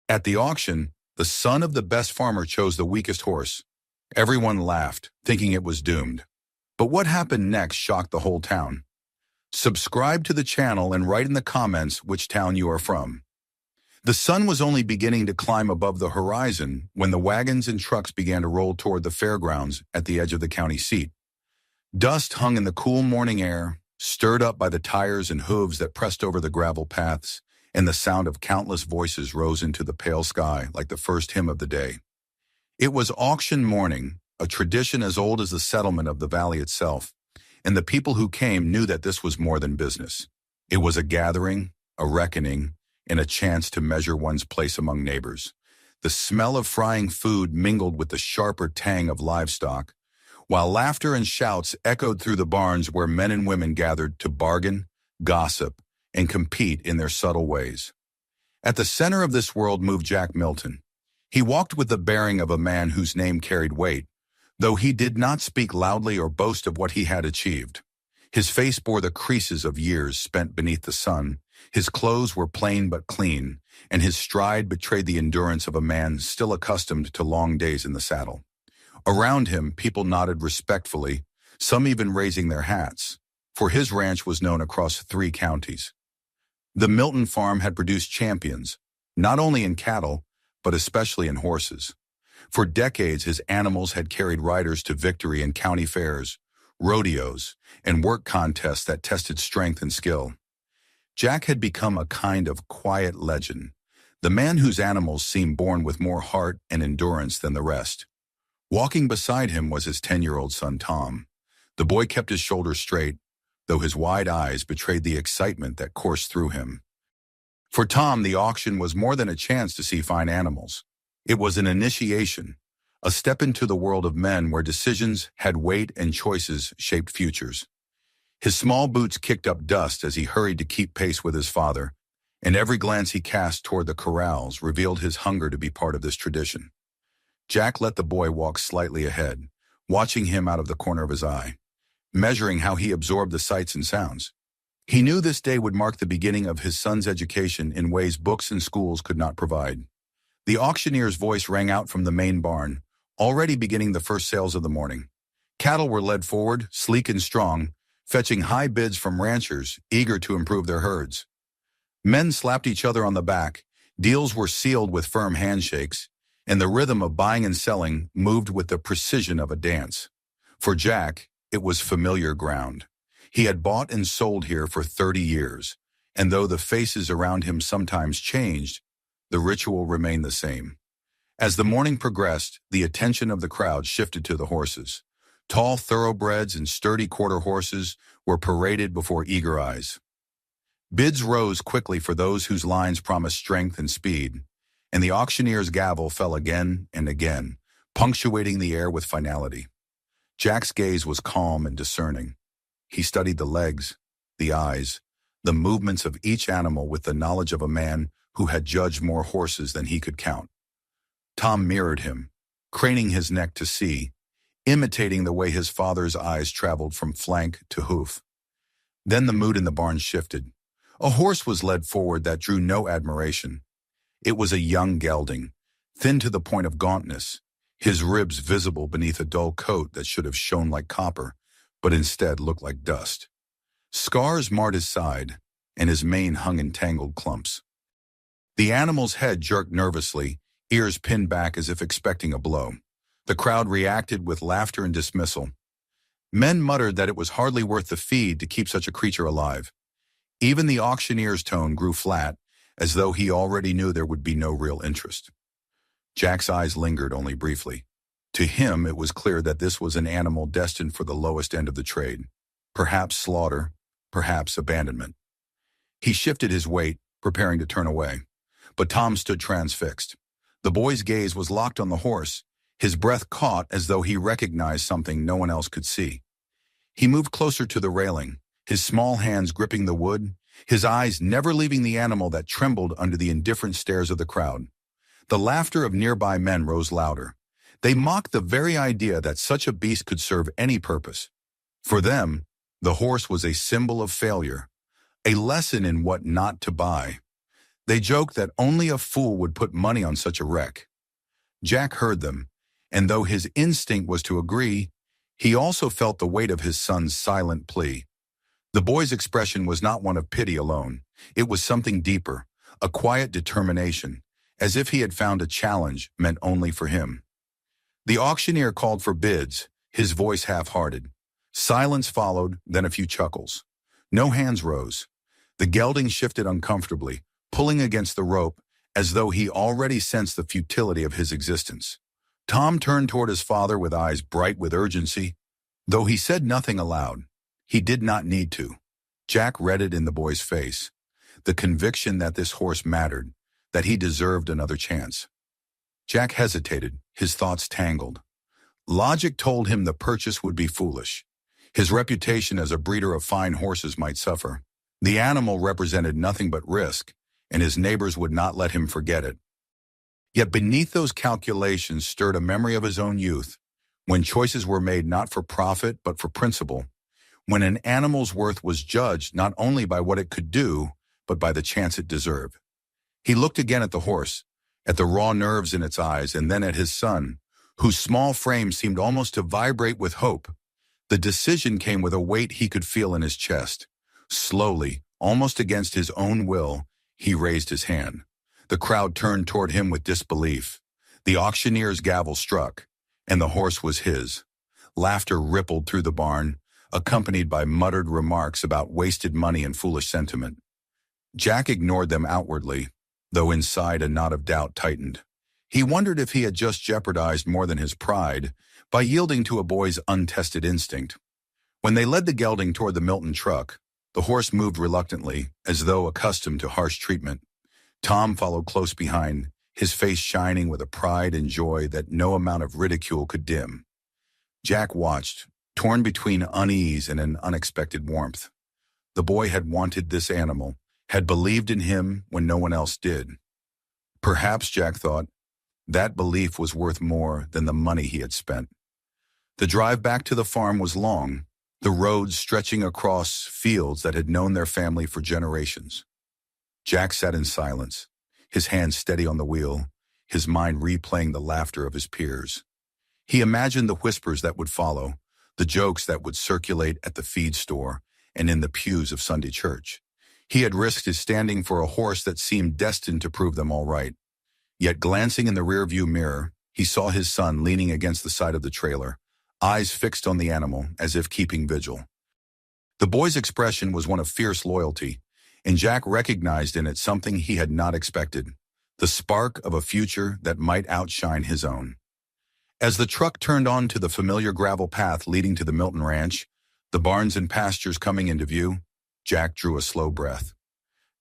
At the auction, the son of the best farmer chose the weakest horse. Everyone laughed, thinking it was doomed. But what happened next shocked the whole town. Subscribe to the channel and write in the comments which town you are from. The sun was only beginning to climb above the horizon when the wagons and trucks began to roll toward the fairgrounds at the edge of the county seat. Dust hung in the cool morning air, stirred up by the tires and hooves that pressed over the gravel paths, and the sound of countless voices rose into the pale sky like the first hymn of the day. It was auction morning, a tradition as old as the settlement of the valley itself, and the people who came knew that this was more than business. It was a gathering, a reckoning, and a chance to measure one's place among neighbors. The smell of frying food mingled with the sharper tang of livestock, while laughter and shouts echoed through the barns where men and women gathered to bargain, gossip, and compete in their subtle ways. At the center of this world moved Jack Milton. He walked with the bearing of a man whose name carried weight, though he did not speak loudly or boast of what he had achieved. His face bore the creases of years spent beneath the sun, his clothes were plain but clean, and his stride betrayed the endurance of a man still accustomed to long days in the saddle. Around him, people nodded respectfully, some even raising their hats, for his ranch was known across 3 counties. The Milton farm had produced champions, not only in cattle, but especially in horses. For decades, his animals had carried riders to victory in county fairs, rodeos, and work contests that tested strength and skill. Jack had become a kind of quiet legend, the man whose animals seemed born with more heart and endurance than the rest. Walking beside him was his 10-year-old son, Tom. The boy kept his shoulders straight, though his wide eyes betrayed the excitement that coursed through him. For Tom, the auction was more than a chance to see fine animals. It was an initiation, a step into the world of men where decisions had weight and choices shaped futures. His small boots kicked up dust as he hurried to keep pace with his father, and every glance he cast toward the corrals revealed his hunger to be part of this tradition. Jack let the boy walk slightly ahead, watching him out of the corner of his eye, measuring how he absorbed the sights and sounds. He knew this day would mark the beginning of his son's education in ways books and schools could not provide. The auctioneer's voice rang out from the main barn, already beginning the first sales of the morning. Cattle were led forward, sleek and strong, fetching high bids from ranchers eager to improve their herds. Men slapped each other on the back, deals were sealed with firm handshakes, and the rhythm of buying and selling moved with the precision of a dance. For Jack, it was familiar ground. He had bought and sold here for 30 years, and though the faces around him sometimes changed, the ritual remained the same. As the morning progressed, the attention of the crowd shifted to the horses. Tall thoroughbreds and sturdy quarter horses were paraded before eager eyes. Bids rose quickly for those whose lines promised strength and speed, and the auctioneer's gavel fell again and again, punctuating the air with finality. Jack's gaze was calm and discerning. He studied the legs, the eyes, the movements of each animal with the knowledge of a man who had judged more horses than he could count. Tom mirrored him, craning his neck to see, imitating the way his father's eyes traveled from flank to hoof. Then the mood in the barn shifted. A horse was led forward that drew no admiration. It was a young gelding, thin to the point of gauntness, his ribs visible beneath a dull coat that should have shone like copper, but instead looked like dust. Scars marred his side, and his mane hung in tangled clumps. The animal's head jerked nervously, ears pinned back as if expecting a blow. The crowd reacted with laughter and dismissal. Men muttered that it was hardly worth the feed to keep such a creature alive. Even the auctioneer's tone grew flat, as though he already knew there would be no real interest. Jack's eyes lingered only briefly. To him, it was clear that this was an animal destined for the lowest end of the trade, perhaps slaughter, perhaps abandonment. He shifted his weight, preparing to turn away, but Tom stood transfixed. The boy's gaze was locked on the horse, his breath caught as though he recognized something no one else could see. He moved closer to the railing, his small hands gripping the wood, his eyes never leaving the animal that trembled under the indifferent stares of the crowd. The laughter of nearby men rose louder. They mocked the very idea that such a beast could serve any purpose. For them, the horse was a symbol of failure, a lesson in what not to buy. They joked that only a fool would put money on such a wreck. Jack heard them, and though his instinct was to agree, he also felt the weight of his son's silent plea. The boy's expression was not one of pity alone. It was something deeper, a quiet determination, as if he had found a challenge meant only for him. The auctioneer called for bids, his voice half-hearted. Silence followed, then a few chuckles. No hands rose. The gelding shifted uncomfortably, pulling against the rope, as though he already sensed the futility of his existence. Tom turned toward his father with eyes bright with urgency. Though he said nothing aloud, he did not need to. Jack read it in the boy's face, the conviction that this horse mattered, that he deserved another chance. Jack hesitated, his thoughts tangled. Logic told him the purchase would be foolish. His reputation as a breeder of fine horses might suffer. The animal represented nothing but risk, and his neighbors would not let him forget it. Yet beneath those calculations stirred a memory of his own youth, when choices were made not for profit but for principle, when an animal's worth was judged not only by what it could do, but by the chance it deserved. He looked again at the horse, at the raw nerves in its eyes, and then at his son, whose small frame seemed almost to vibrate with hope. The decision came with a weight he could feel in his chest. Slowly, almost against his own will, he raised his hand. The crowd turned toward him with disbelief. The auctioneer's gavel struck, and the horse was his. Laughter rippled through the barn, accompanied by muttered remarks about wasted money and foolish sentiment. Jack ignored them outwardly, though inside a knot of doubt tightened. He wondered if he had just jeopardized more than his pride by yielding to a boy's untested instinct. When they led the gelding toward the Milton truck, the horse moved reluctantly, as though accustomed to harsh treatment. Tom followed close behind, his face shining with a pride and joy that no amount of ridicule could dim. Jack watched, torn between unease and an unexpected warmth. The boy had wanted this animal, had believed in him when no one else did. Perhaps, Jack thought, that belief was worth more than the money he had spent. The drive back to the farm was long, the roads stretching across fields that had known their family for generations. Jack sat in silence, his hands steady on the wheel, his mind replaying the laughter of his peers. He imagined the whispers that would follow, the jokes that would circulate at the feed store and in the pews of Sunday church. He had risked his standing for a horse that seemed destined to prove them all right. Yet glancing in the rearview mirror, he saw his son leaning against the side of the trailer, eyes fixed on the animal as if keeping vigil. The boy's expression was one of fierce loyalty, and Jack recognized in it something he had not expected, the spark of a future that might outshine his own. As the truck turned onto the familiar gravel path leading to the Milton Ranch, the barns and pastures coming into view, Jack drew a slow breath.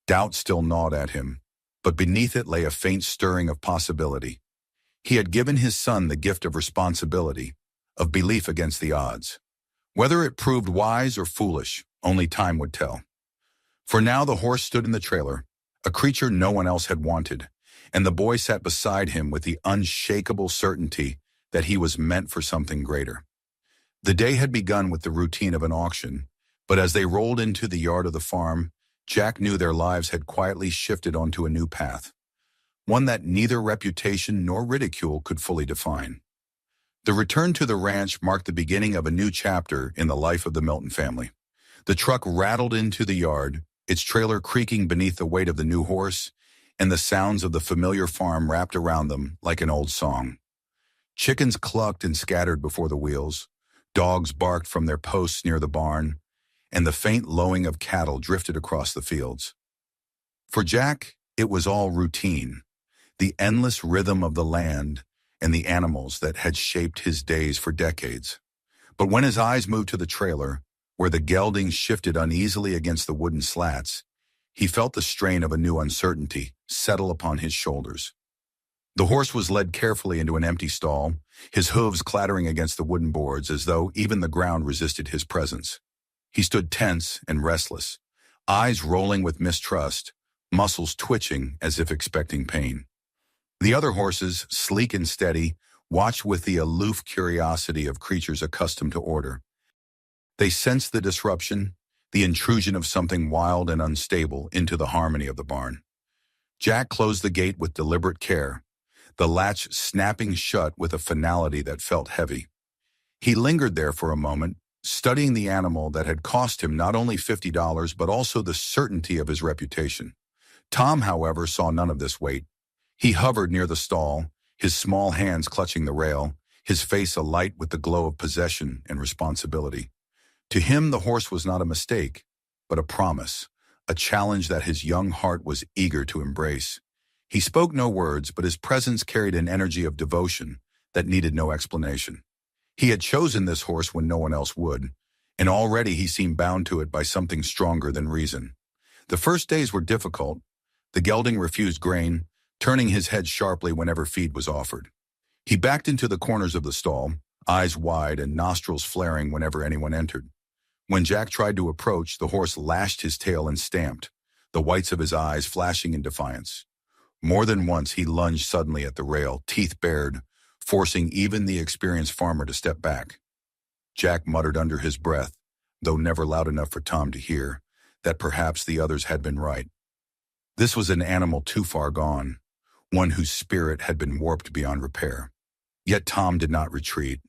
Doubt still gnawed at him, but beneath it lay a faint stirring of possibility. He had given his son the gift of responsibility, of belief against the odds. Whether it proved wise or foolish, only time would tell. For now the horse stood in the trailer, a creature no one else had wanted, and the boy sat beside him with the unshakable certainty that he was meant for something greater. The day had begun with the routine of an auction, but as they rolled into the yard of the farm, Jack knew their lives had quietly shifted onto a new path, one that neither reputation nor ridicule could fully define. The return to the ranch marked the beginning of a new chapter in the life of the Milton family. The truck rattled into the yard, its trailer creaking beneath the weight of the new horse, and the sounds of the familiar farm wrapped around them like an old song. Chickens clucked and scattered before the wheels, dogs barked from their posts near the barn, and the faint lowing of cattle drifted across the fields. For Jack, it was all routine, the endless rhythm of the land and the animals that had shaped his days for decades. But when his eyes moved to the trailer, where the gelding shifted uneasily against the wooden slats, he felt the strain of a new uncertainty settle upon his shoulders. The horse was led carefully into an empty stall, his hooves clattering against the wooden boards as though even the ground resisted his presence. He stood tense and restless, eyes rolling with mistrust, muscles twitching as if expecting pain. The other horses, sleek and steady, watched with the aloof curiosity of creatures accustomed to order. They sensed the disruption, the intrusion of something wild and unstable into the harmony of the barn. Jack closed the gate with deliberate care, the latch snapping shut with a finality that felt heavy. He lingered there for a moment, studying the animal that had cost him not only $50 but also the certainty of his reputation. Tom, however, saw none of this weight. He hovered near the stall, his small hands clutching the rail, his face alight with the glow of possession and responsibility. To him, the horse was not a mistake, but a promise, a challenge that his young heart was eager to embrace. He spoke no words, but his presence carried an energy of devotion that needed no explanation. He had chosen this horse when no one else would, and already he seemed bound to it by something stronger than reason. The first days were difficult. The gelding refused grain, turning his head sharply whenever feed was offered. He backed into the corners of the stall, eyes wide and nostrils flaring whenever anyone entered. When Jack tried to approach, the horse lashed his tail and stamped, the whites of his eyes flashing in defiance. More than once he lunged suddenly at the rail, teeth bared, forcing even the experienced farmer to step back. Jack muttered under his breath, though never loud enough for Tom to hear, that perhaps the others had been right. This was an animal too far gone, one whose spirit had been warped beyond repair. Yet Tom did not retreat.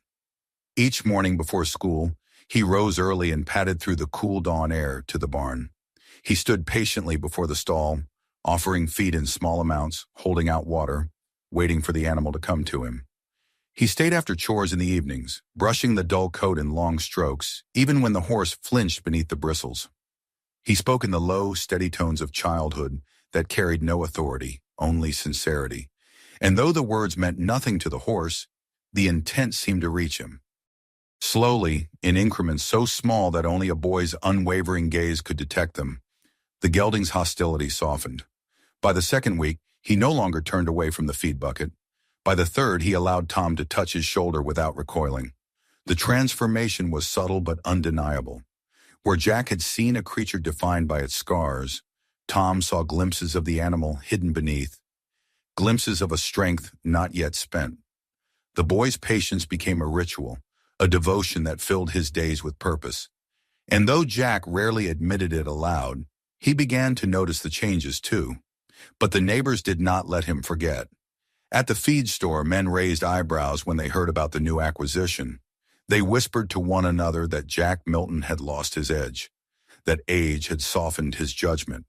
Each morning before school, he rose early and padded through the cool dawn air to the barn. He stood patiently before the stall, offering feed in small amounts, holding out water, waiting for the animal to come to him. He stayed after chores in the evenings, brushing the dull coat in long strokes, even when the horse flinched beneath the bristles. He spoke in the low, steady tones of childhood that carried no authority, only sincerity. And though the words meant nothing to the horse, the intent seemed to reach him. Slowly, in increments so small that only a boy's unwavering gaze could detect them, the gelding's hostility softened. By the second week, he no longer turned away from the feed bucket. By the third, he allowed Tom to touch his shoulder without recoiling. The transformation was subtle but undeniable. Where Jack had seen a creature defined by its scars, Tom saw glimpses of the animal hidden beneath, glimpses of a strength not yet spent. The boy's patience became a ritual, a devotion that filled his days with purpose. And though Jack rarely admitted it aloud, he began to notice the changes too. But the neighbors did not let him forget. At the feed store, men raised eyebrows when they heard about the new acquisition. They whispered to one another that Jack Milton had lost his edge, that age had softened his judgment.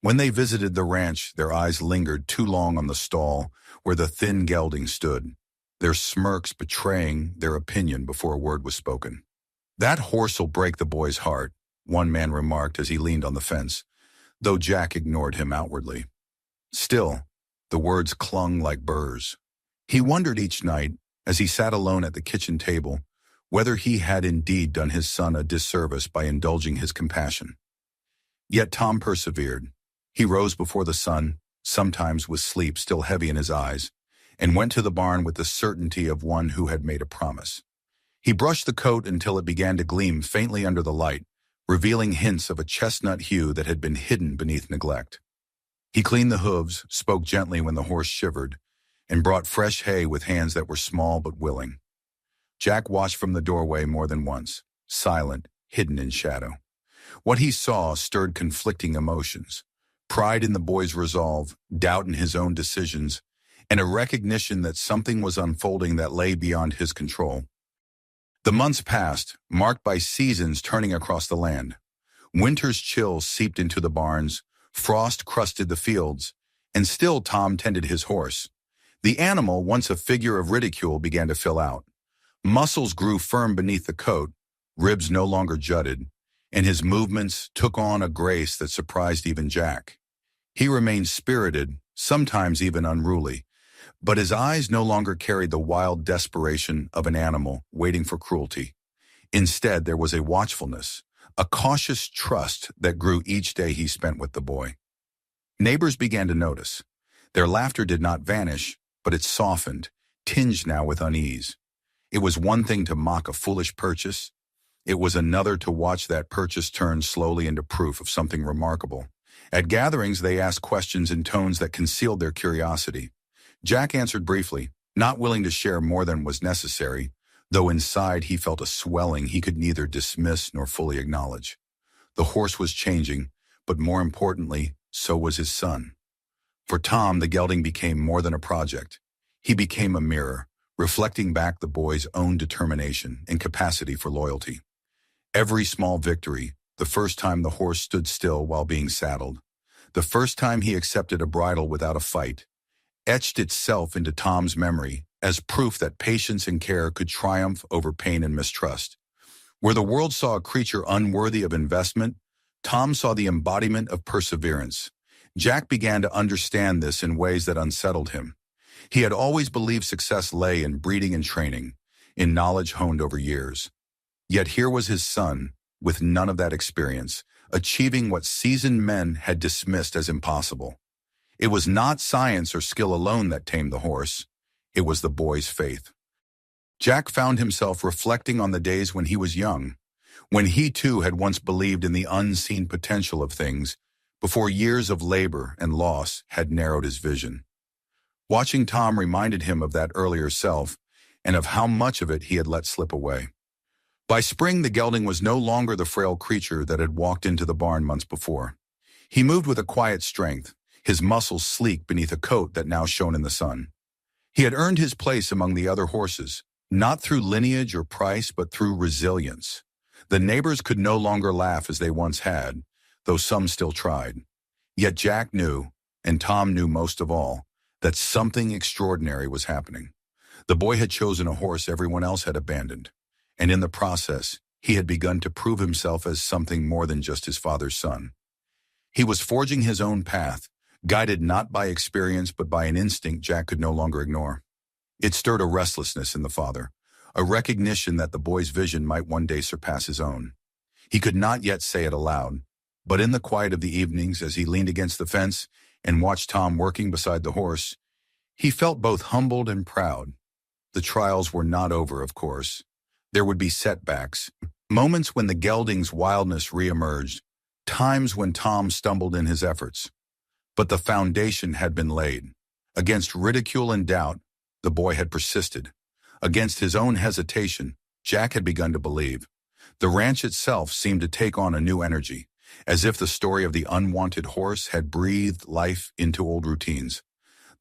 When they visited the ranch, their eyes lingered too long on the stall where the thin gelding stood, their smirks betraying their opinion before a word was spoken. "That horse'll break the boy's heart," one man remarked as he leaned on the fence, though Jack ignored him outwardly. Still, the words clung like burrs. He wondered each night, as he sat alone at the kitchen table, whether he had indeed done his son a disservice by indulging his compassion. Yet Tom persevered. He rose before the sun, sometimes with sleep still heavy in his eyes, and went to the barn with the certainty of one who had made a promise. He brushed the coat until it began to gleam faintly under the light, revealing hints of a chestnut hue that had been hidden beneath neglect. He cleaned the hooves, spoke gently when the horse shivered, and brought fresh hay with hands that were small but willing. Jack watched from the doorway more than once, silent, hidden in shadow. What he saw stirred conflicting emotions: pride in the boy's resolve, doubt in his own decisions, and a recognition that something was unfolding that lay beyond his control. The months passed, marked by seasons turning across the land. Winter's chill seeped into the barns, frost crusted the fields, and still Tom tended his horse. The animal, once a figure of ridicule, began to fill out. Muscles grew firm beneath the coat, ribs no longer jutted, and his movements took on a grace that surprised even Jack. He remained spirited, sometimes even unruly, but his eyes no longer carried the wild desperation of an animal waiting for cruelty. Instead, there was a watchfulness, a cautious trust that grew each day he spent with the boy. Neighbors began to notice. Their laughter did not vanish, but it softened, tinged now with unease. It was one thing to mock a foolish purchase. It was another to watch that purchase turn slowly into proof of something remarkable. At gatherings, they asked questions in tones that concealed their curiosity. Jack answered briefly, not willing to share more than was necessary, though inside he felt a swelling he could neither dismiss nor fully acknowledge. The horse was changing, but more importantly, so was his son. For Tom, the gelding became more than a project. He became a mirror, reflecting back the boy's own determination and capacity for loyalty. Every small victory, the first time the horse stood still while being saddled, the first time he accepted a bridle without a fight, etched itself into Tom's memory as proof that patience and care could triumph over pain and mistrust. Where the world saw a creature unworthy of investment, Tom saw the embodiment of perseverance. Jack began to understand this in ways that unsettled him. He had always believed success lay in breeding and training, in knowledge honed over years. Yet here was his son, with none of that experience, achieving what seasoned men had dismissed as impossible. It was not science or skill alone that tamed the horse. It was the boy's faith. Jack found himself reflecting on the days when he was young, when he too had once believed in the unseen potential of things, before years of labor and loss had narrowed his vision. Watching Tom reminded him of that earlier self and of how much of it he had let slip away. By spring, the gelding was no longer the frail creature that had walked into the barn months before. He moved with a quiet strength, his muscles sleek beneath a coat that now shone in the sun. He had earned his place among the other horses, not through lineage or price, but through resilience. The neighbors could no longer laugh as they once had, though some still tried. Yet Jack knew, and Tom knew most of all, that something extraordinary was happening. The boy had chosen a horse everyone else had abandoned, and in the process, he had begun to prove himself as something more than just his father's son. He was forging his own path, guided not by experience but by an instinct Jack could no longer ignore. It stirred a restlessness in the father, a recognition that the boy's vision might one day surpass his own. He could not yet say it aloud, but in the quiet of the evenings as he leaned against the fence and watched Tom working beside the horse, he felt both humbled and proud. The trials were not over, of course. There would be setbacks, moments when the gelding's wildness reemerged, times when Tom stumbled in his efforts. But the foundation had been laid. Against ridicule and doubt, the boy had persisted. Against his own hesitation, Jack had begun to believe. The ranch itself seemed to take on a new energy, as if the story of the unwanted horse had breathed life into old routines.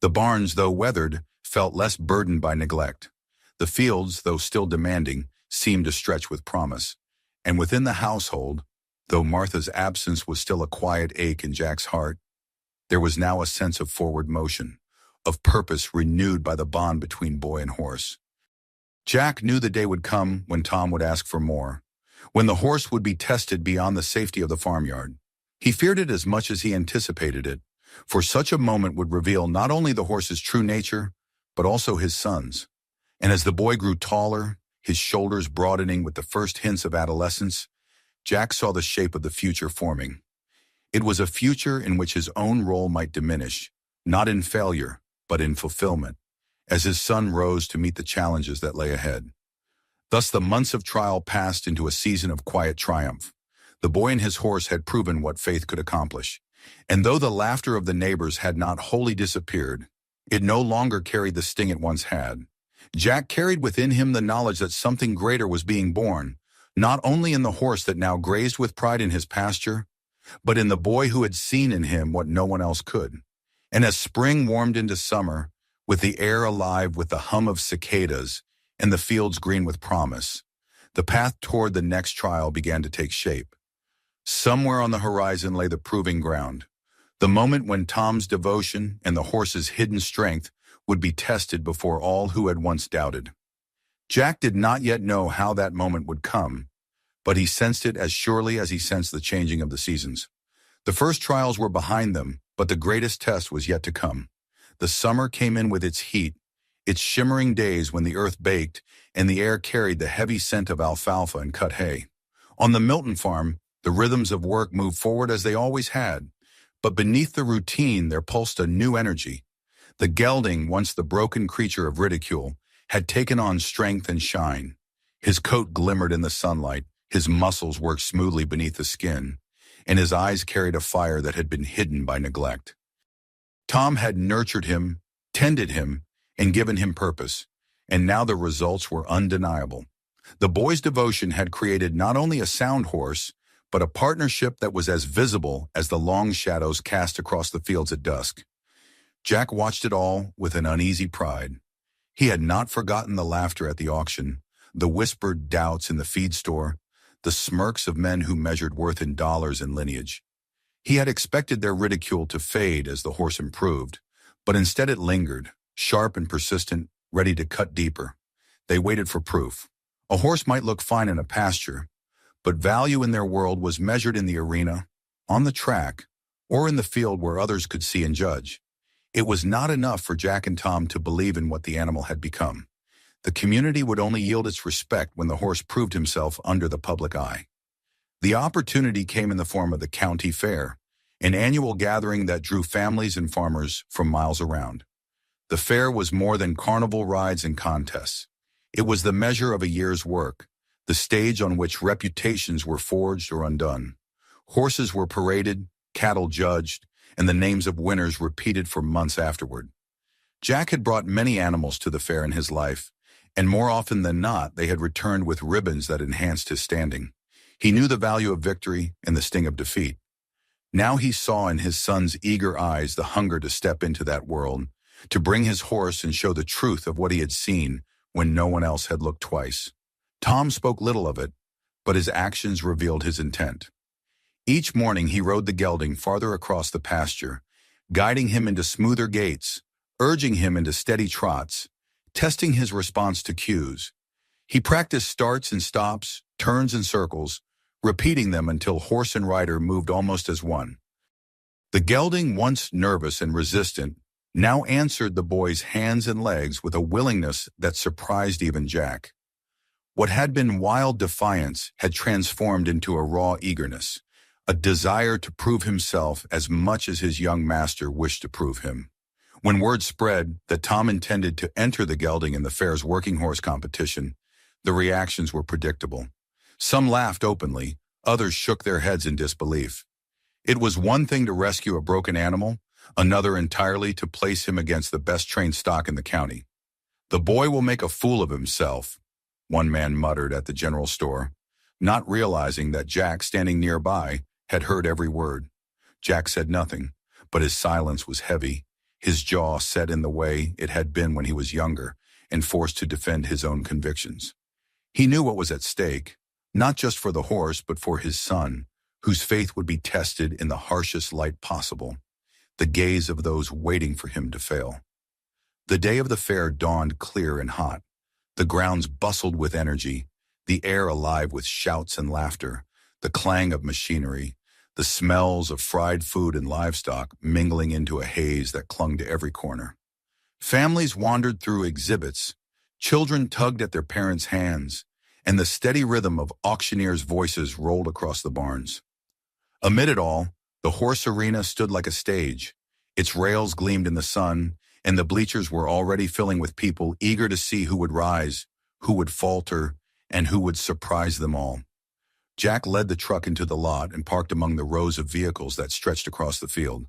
The barns, though weathered, felt less burdened by neglect. The fields, though still demanding, seemed to stretch with promise. And within the household, though Martha's absence was still a quiet ache in Jack's heart, there was now a sense of forward motion, of purpose renewed by the bond between boy and horse. Jack knew the day would come when Tom would ask for more, when the horse would be tested beyond the safety of the farmyard. He feared it as much as he anticipated it, for such a moment would reveal not only the horse's true nature, but also his son's. And as the boy grew taller, his shoulders broadening with the first hints of adolescence, Jack saw the shape of the future forming. It was a future in which his own role might diminish, not in failure, but in fulfillment, as his son rose to meet the challenges that lay ahead. Thus the months of trial passed into a season of quiet triumph. The boy and his horse had proven what faith could accomplish, and though the laughter of the neighbors had not wholly disappeared, it no longer carried the sting it once had. Jack carried within him the knowledge that something greater was being born, not only in the horse that now grazed with pride in his pasture, but in the boy who had seen in him what no one else could. And as spring warmed into summer, with the air alive with the hum of cicadas and the fields green with promise, the path toward the next trial began to take shape. Somewhere on the horizon lay the proving ground, the moment when Tom's devotion and the horse's hidden strength would be tested before all who had once doubted. Jack did not yet know how that moment would come, but he sensed it as surely as he sensed the changing of the seasons. The first trials were behind them, but the greatest test was yet to come. The summer came in with its heat, its shimmering days when the earth baked and the air carried the heavy scent of alfalfa and cut hay. On the Milton farm, the rhythms of work moved forward as they always had, but beneath the routine there pulsed a new energy. The gelding, once the broken creature of ridicule, had taken on strength and shine. His coat glimmered in the sunlight, his muscles worked smoothly beneath the skin, and his eyes carried a fire that had been hidden by neglect. Tom had nurtured him, tended him, and given him purpose, and now the results were undeniable. The boy's devotion had created not only a sound horse, but a partnership that was as visible as the long shadows cast across the fields at dusk. Jack watched it all with an uneasy pride. He had not forgotten the laughter at the auction, the whispered doubts in the feed store, the smirks of men who measured worth in dollars and lineage. He had expected their ridicule to fade as the horse improved, but instead it lingered, sharp and persistent, ready to cut deeper. They waited for proof. A horse might look fine in a pasture, but value in their world was measured in the arena, on the track, or in the field where others could see and judge. It was not enough for Jack and Tom to believe in what the animal had become. The community would only yield its respect when the horse proved himself under the public eye. The opportunity came in the form of the county fair, an annual gathering that drew families and farmers from miles around. The fair was more than carnival rides and contests. It was the measure of a year's work, the stage on which reputations were forged or undone. Horses were paraded, cattle judged, and the names of winners repeated for months afterward. Jack had brought many animals to the fair in his life, and more often than not, they had returned with ribbons that enhanced his standing. He knew the value of victory and the sting of defeat. Now he saw in his son's eager eyes the hunger to step into that world, to bring his horse and show the truth of what he had seen when no one else had looked twice. Tom spoke little of it, but his actions revealed his intent. Each morning he rode the gelding farther across the pasture, guiding him into smoother gaits, urging him into steady trots, testing his response to cues. He practiced starts and stops, turns and circles, repeating them until horse and rider moved almost as one. The gelding, once nervous and resistant, now answered the boy's hands and legs with a willingness that surprised even Jack. What had been wild defiance had transformed into a raw eagerness, a desire to prove himself as much as his young master wished to prove him. When word spread that Tom intended to enter the gelding in the fair's working horse competition, the reactions were predictable. Some laughed openly, others shook their heads in disbelief. It was one thing to rescue a broken animal, another entirely to place him against the best-trained stock in the county. "The boy will make a fool of himself," one man muttered at the general store, not realizing that Jack, standing nearby, had heard every word. Jack said nothing, but his silence was heavy, his jaw set in the way it had been when he was younger and forced to defend his own convictions. He knew what was at stake, not just for the horse, but for his son, whose faith would be tested in the harshest light possible, the gaze of those waiting for him to fail. The day of the fair dawned clear and hot. The grounds bustled with energy, the air alive with shouts and laughter, the clang of machinery, the smells of fried food and livestock mingling into a haze that clung to every corner. Families wandered through exhibits, children tugged at their parents' hands, and the steady rhythm of auctioneers' voices rolled across the barns. Amid it all, the horse arena stood like a stage. Its rails gleamed in the sun, and the bleachers were already filling with people eager to see who would rise, who would falter, and who would surprise them all. Jack led the truck into the lot and parked among the rows of vehicles that stretched across the field.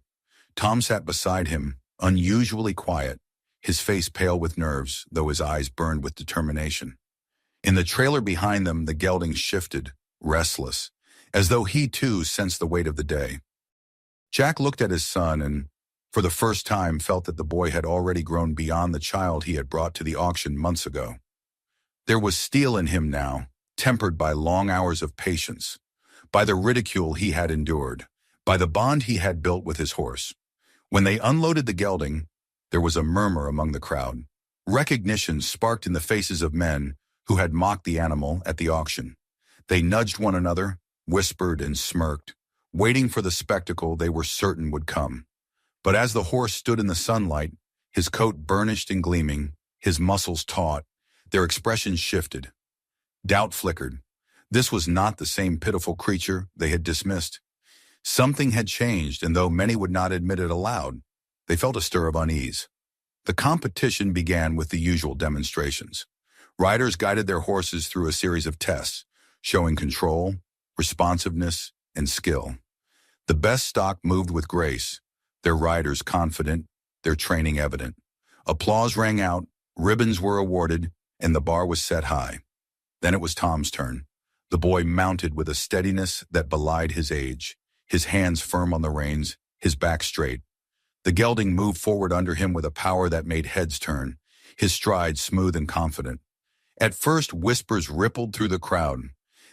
Tom sat beside him, unusually quiet, his face pale with nerves, though his eyes burned with determination. In the trailer behind them, the gelding shifted, restless, as though he too sensed the weight of the day. Jack looked at his son and, for the first time, felt that the boy had already grown beyond the child he had brought to the auction months ago. There was steel in him now, tempered by long hours of patience, by the ridicule he had endured, by the bond he had built with his horse. When they unloaded the gelding, there was a murmur among the crowd. Recognition sparked in the faces of men who had mocked the animal at the auction. They nudged one another, whispered and smirked, waiting for the spectacle they were certain would come. But as the horse stood in the sunlight, his coat burnished and gleaming, his muscles taut, their expressions shifted. Doubt flickered. This was not the same pitiful creature they had dismissed. Something had changed, and though many would not admit it aloud, they felt a stir of unease. The competition began with the usual demonstrations. Riders guided their horses through a series of tests, showing control, responsiveness, and skill. The best stock moved with grace, their riders confident, their training evident. Applause rang out, ribbons were awarded, and the bar was set high. Then it was Tom's turn. The boy mounted with a steadiness that belied his age, his hands firm on the reins, his back straight. The gelding moved forward under him with a power that made heads turn, his stride smooth and confident. At first, whispers rippled through the crowd.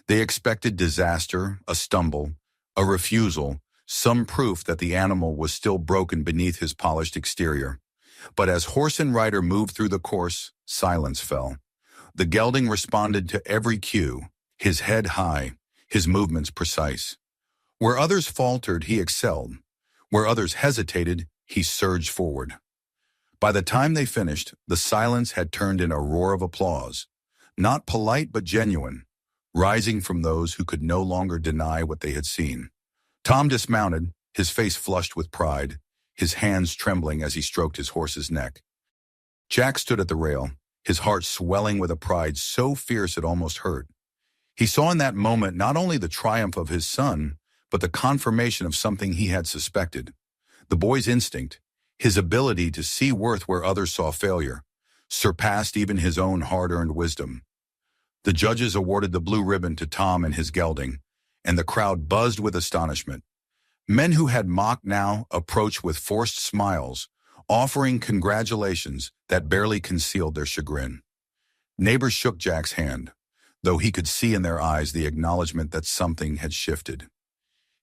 They expected disaster, a stumble, a refusal, some proof that the animal was still broken beneath his polished exterior. But as horse and rider moved through the course, silence fell. The gelding responded to every cue, his head high, his movements precise. Where others faltered, he excelled. Where others hesitated, he surged forward. By the time they finished, the silence had turned in a roar of applause, not polite but genuine, rising from those who could no longer deny what they had seen. Tom dismounted, his face flushed with pride, his hands trembling as he stroked his horse's neck. Jack stood at the rail, his heart swelling with a pride so fierce it almost hurt. He saw in that moment not only the triumph of his son, but the confirmation of something he had suspected. The boy's instinct, his ability to see worth where others saw failure, surpassed even his own hard-earned wisdom. The judges awarded the blue ribbon to Tom and his gelding, and the crowd buzzed with astonishment. Men who had mocked now approached with forced smiles, offering congratulations that barely concealed their chagrin. Neighbors shook Jack's hand, though he could see in their eyes the acknowledgement that something had shifted.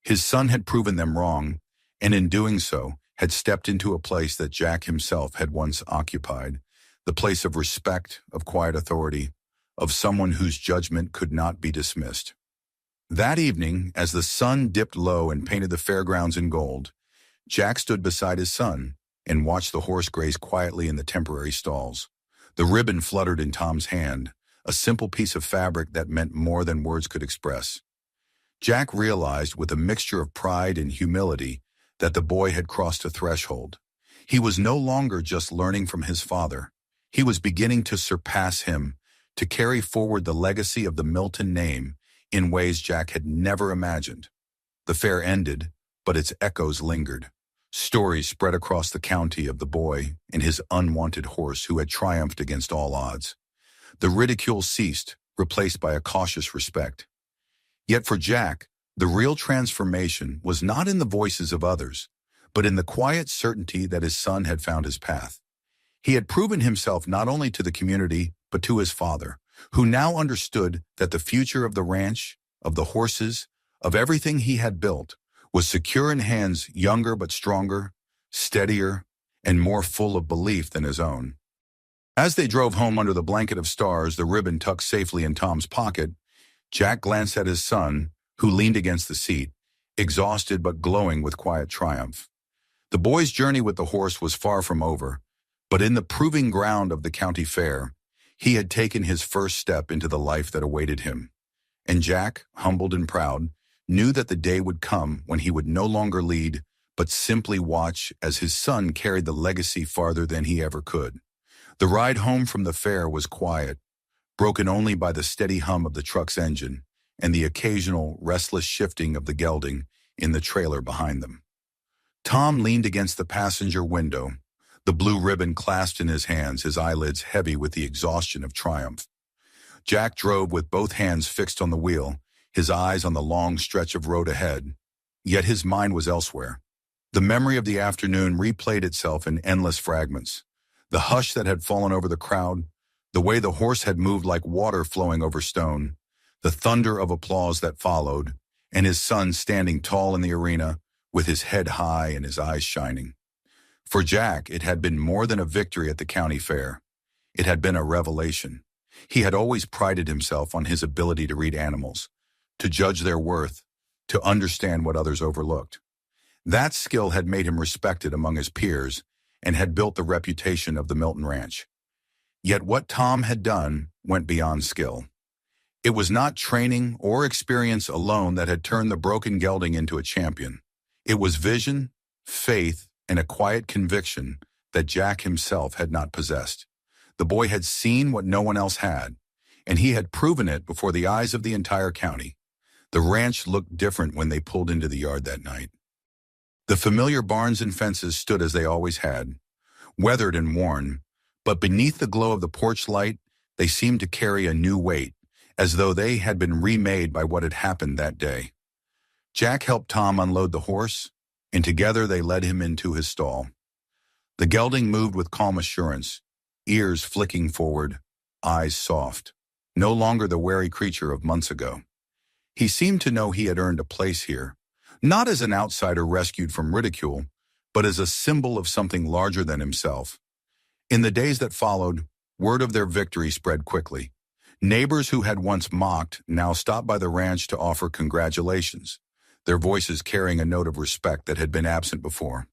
His son had proven them wrong, and in doing so, had stepped into a place that Jack himself had once occupied, the place of respect, of quiet authority, of someone whose judgment could not be dismissed. That evening, as the sun dipped low and painted the fairgrounds in gold, Jack stood beside his son and watched the horse graze quietly in the temporary stalls. The ribbon fluttered in Tom's hand, a simple piece of fabric that meant more than words could express. Jack realized with a mixture of pride and humility that the boy had crossed a threshold. He was no longer just learning from his father. He was beginning to surpass him, to carry forward the legacy of the Milton name in ways Jack had never imagined. The fair ended, but its echoes lingered. Stories spread across the county of the boy and his unwanted horse who had triumphed against all odds. The ridicule ceased, replaced by a cautious respect. Yet for Jack, the real transformation was not in the voices of others, but in the quiet certainty that his son had found his path. He had proven himself not only to the community, but to his father, who now understood that the future of the ranch, of the horses, of everything he had built, was secure in hands younger but stronger, steadier, and more full of belief than his own. As they drove home under the blanket of stars, the ribbon tucked safely in Tom's pocket, Jack glanced at his son, who leaned against the seat, exhausted but glowing with quiet triumph. The boy's journey with the horse was far from over, but in the proving ground of the county fair, he had taken his first step into the life that awaited him. And Jack, humbled and proud, knew that the day would come when he would no longer lead, but simply watch as his son carried the legacy farther than he ever could. The ride home from the fair was quiet, broken only by the steady hum of the truck's engine and the occasional restless shifting of the gelding in the trailer behind them. Tom leaned against the passenger window, the blue ribbon clasped in his hands, his eyelids heavy with the exhaustion of triumph. Jack drove with both hands fixed on the wheel, his eyes on the long stretch of road ahead, yet his mind was elsewhere. The memory of the afternoon replayed itself in endless fragments. The hush that had fallen over the crowd, the way the horse had moved like water flowing over stone, the thunder of applause that followed, and his son standing tall in the arena, with his head high and his eyes shining. For Jack, it had been more than a victory at the county fair. It had been a revelation. He had always prided himself on his ability to read animals, to judge their worth, to understand what others overlooked. That skill had made him respected among his peers and had built the reputation of the Milton Ranch. Yet what Tom had done went beyond skill. It was not training or experience alone that had turned the broken gelding into a champion. It was vision, faith, and a quiet conviction that Jack himself had not possessed. The boy had seen what no one else had, and he had proven it before the eyes of the entire county. The ranch looked different when they pulled into the yard that night. The familiar barns and fences stood as they always had, weathered and worn, but beneath the glow of the porch light, they seemed to carry a new weight, as though they had been remade by what had happened that day. Jack helped Tom unload the horse, and together they led him into his stall. The gelding moved with calm assurance, ears flicking forward, eyes soft. No longer the wary creature of months ago. He seemed to know he had earned a place here, not as an outsider rescued from ridicule, but as a symbol of something larger than himself. In the days that followed, word of their victory spread quickly. Neighbors who had once mocked now stopped by the ranch to offer congratulations, their voices carrying a note of respect that had been absent before.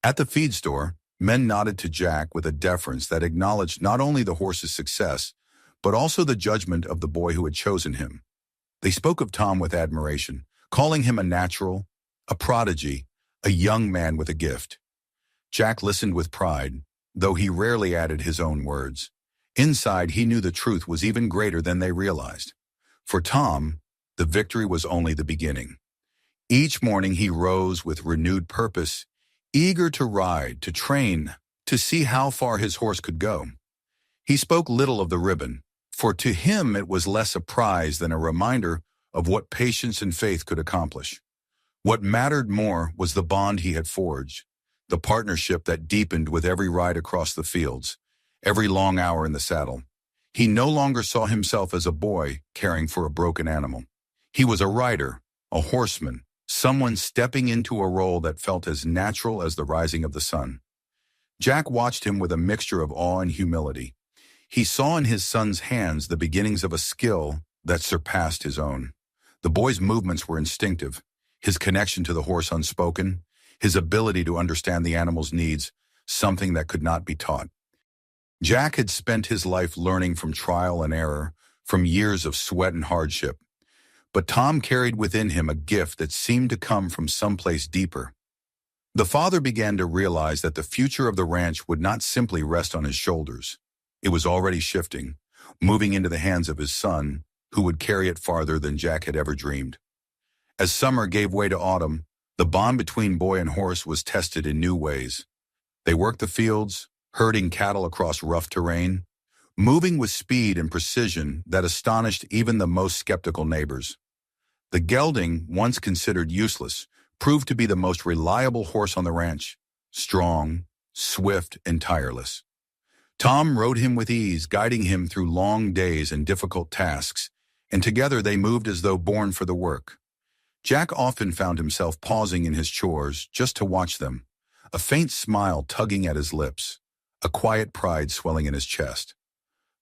At the feed store, men nodded to Jack with a deference that acknowledged not only the horse's success, but also the judgment of the boy who had chosen him. They spoke of Tom with admiration, calling him a natural, a prodigy, a young man with a gift. Jack listened with pride, though he rarely added his own words. Inside, he knew the truth was even greater than they realized. For Tom, the victory was only the beginning. Each morning he rose with renewed purpose, eager to ride, to train, to see how far his horse could go. He spoke little of the ribbon, for to him it was less a prize than a reminder of what patience and faith could accomplish. What mattered more was the bond he had forged, the partnership that deepened with every ride across the fields, every long hour in the saddle. He no longer saw himself as a boy caring for a broken animal. He was a rider, a horseman, someone stepping into a role that felt as natural as the rising of the sun. Jack watched him with a mixture of awe and humility. He saw in his son's hands the beginnings of a skill that surpassed his own. The boy's movements were instinctive, his connection to the horse unspoken, his ability to understand the animal's needs, something that could not be taught. Jack had spent his life learning from trial and error, from years of sweat and hardship. But Tom carried within him a gift that seemed to come from someplace deeper. The father began to realize that the future of the ranch would not simply rest on his shoulders. It was already shifting, moving into the hands of his son, who would carry it farther than Jack had ever dreamed. As summer gave way to autumn, the bond between boy and horse was tested in new ways. They worked the fields, herding cattle across rough terrain, moving with speed and precision that astonished even the most skeptical neighbors. The gelding, once considered useless, proved to be the most reliable horse on the ranch, strong, swift, and tireless. Tom rode him with ease, guiding him through long days and difficult tasks, and together they moved as though born for the work. Jack often found himself pausing in his chores just to watch them, a faint smile tugging at his lips, a quiet pride swelling in his chest.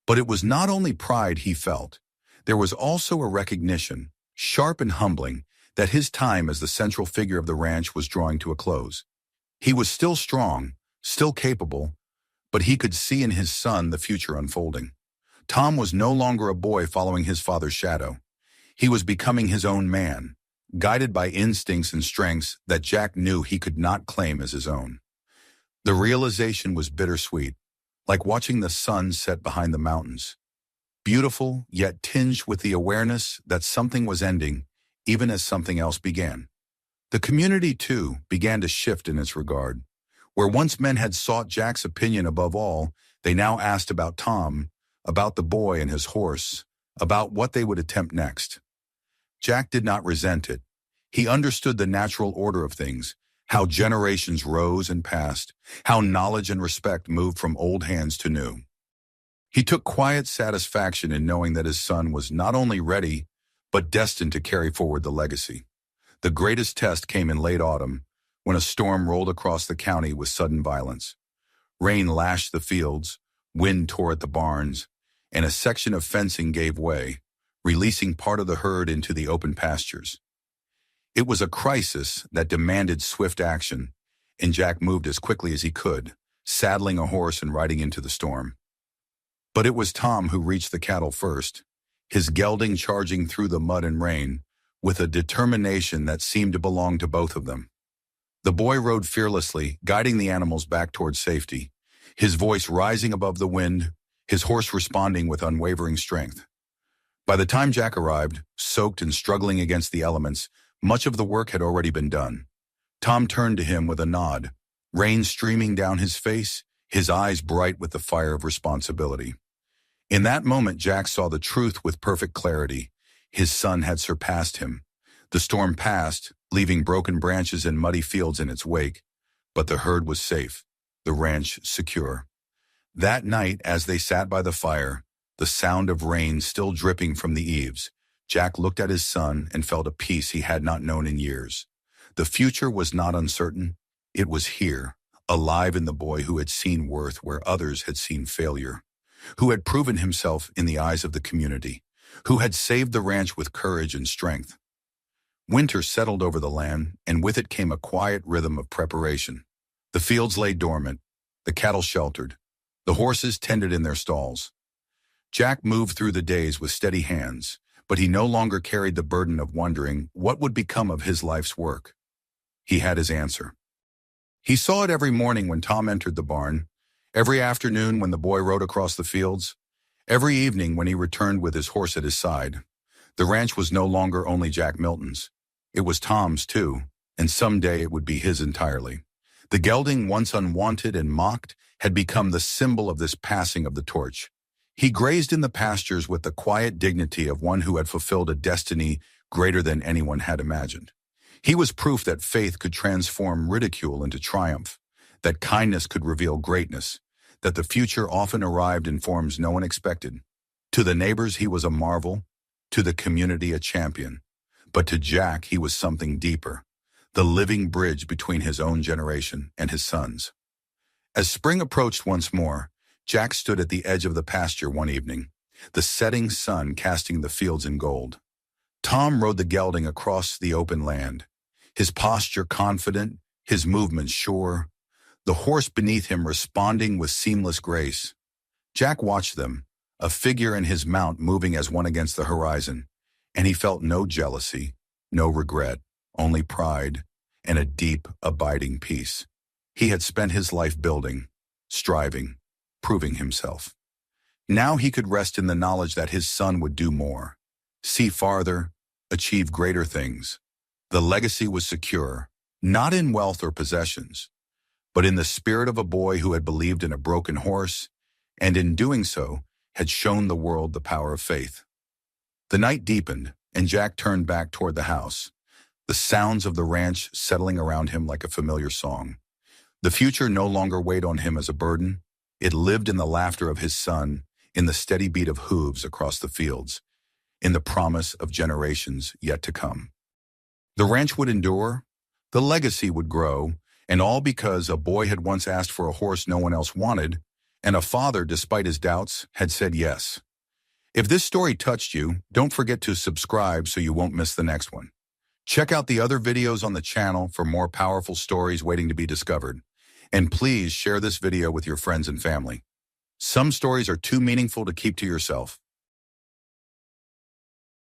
But it was not only pride he felt. There was also a recognition, sharp and humbling, that his time as the central figure of the ranch was drawing to a close. He was still strong, still capable, but he could see in his son the future unfolding. Tom was no longer a boy following his father's shadow. He was becoming his own man, guided by instincts and strengths that Jack knew he could not claim as his own. The realization was bittersweet, like watching the sun set behind the mountains. Beautiful, yet tinged with the awareness that something was ending, even as something else began. The community, too, began to shift in its regard. Where once men had sought Jack's opinion above all, they now asked about Tom, about the boy and his horse, about what they would attempt next. Jack did not resent it. He understood the natural order of things, how generations rose and passed, how knowledge and respect moved from old hands to new. He took quiet satisfaction in knowing that his son was not only ready, but destined to carry forward the legacy. The greatest test came in late autumn, when a storm rolled across the county with sudden violence. Rain lashed the fields, wind tore at the barns, and a section of fencing gave way, releasing part of the herd into the open pastures. It was a crisis that demanded swift action, and Jack moved as quickly as he could, saddling a horse and riding into the storm. But it was Tom who reached the cattle first, his gelding charging through the mud and rain, with a determination that seemed to belong to both of them. The boy rode fearlessly, guiding the animals back toward safety, his voice rising above the wind, his horse responding with unwavering strength. By the time Jack arrived, soaked and struggling against the elements, much of the work had already been done. Tom turned to him with a nod, rain streaming down his face, his eyes bright with the fire of responsibility. In that moment, Jack saw the truth with perfect clarity. His son had surpassed him. The storm passed, leaving broken branches and muddy fields in its wake, but the herd was safe. the ranch secure. That night, as they sat by the fire, the sound of rain still dripping from the eaves, Jack looked at his son and felt a peace he had not known in years. The future was not uncertain. It was here, alive in the boy who had seen worth where others had seen failure, who had proven himself in the eyes of the community, who had saved the ranch with courage and strength. Winter settled over the land, and with it came a quiet rhythm of preparation. The fields lay dormant, the cattle sheltered, the horses tended in their stalls. Jack moved through the days with steady hands, but he no longer carried the burden of wondering what would become of his life's work. He had his answer. He saw it every morning when Tom entered the barn, every afternoon when the boy rode across the fields, every evening when he returned with his horse at his side. The ranch was no longer only Jack Milton's. It was Tom's too, and someday it would be his entirely. The gelding, once unwanted and mocked, had become the symbol of this passing of the torch. He grazed in the pastures with the quiet dignity of one who had fulfilled a destiny greater than anyone had imagined. He was proof that faith could transform ridicule into triumph, that kindness could reveal greatness, that the future often arrived in forms no one expected. To the neighbors, he was a marvel, to the community, a champion. But to Jack, he was something deeper, the living bridge between his own generation and his son's. As spring approached once more, Jack stood at the edge of the pasture one evening, the setting sun casting the fields in gold. Tom rode the gelding across the open land, his posture confident, his movements sure, the horse beneath him responding with seamless grace. Jack watched them, a figure and his mount moving as one against the horizon, and he felt no jealousy, no regret, only pride, and a deep, abiding peace. He had spent his life building, striving, proving himself. Now he could rest in the knowledge that his son would do more, see farther, achieve greater things. The legacy was secure, not in wealth or possessions, but in the spirit of a boy who had believed in a broken horse, and in doing so, had shown the world the power of faith. The night deepened, and Jack turned back toward the house, the sounds of the ranch settling around him like a familiar song. The future no longer weighed on him as a burden. It lived in the laughter of his son, in the steady beat of hooves across the fields, in the promise of generations yet to come. The ranch would endure, the legacy would grow, and all because a boy had once asked for a horse no one else wanted, and a father, despite his doubts, had said yes. If this story touched you, don't forget to subscribe so you won't miss the next one. Check out the other videos on the channel for more powerful stories waiting to be discovered. And please share this video with your friends and family. Some stories are too meaningful to keep to yourself.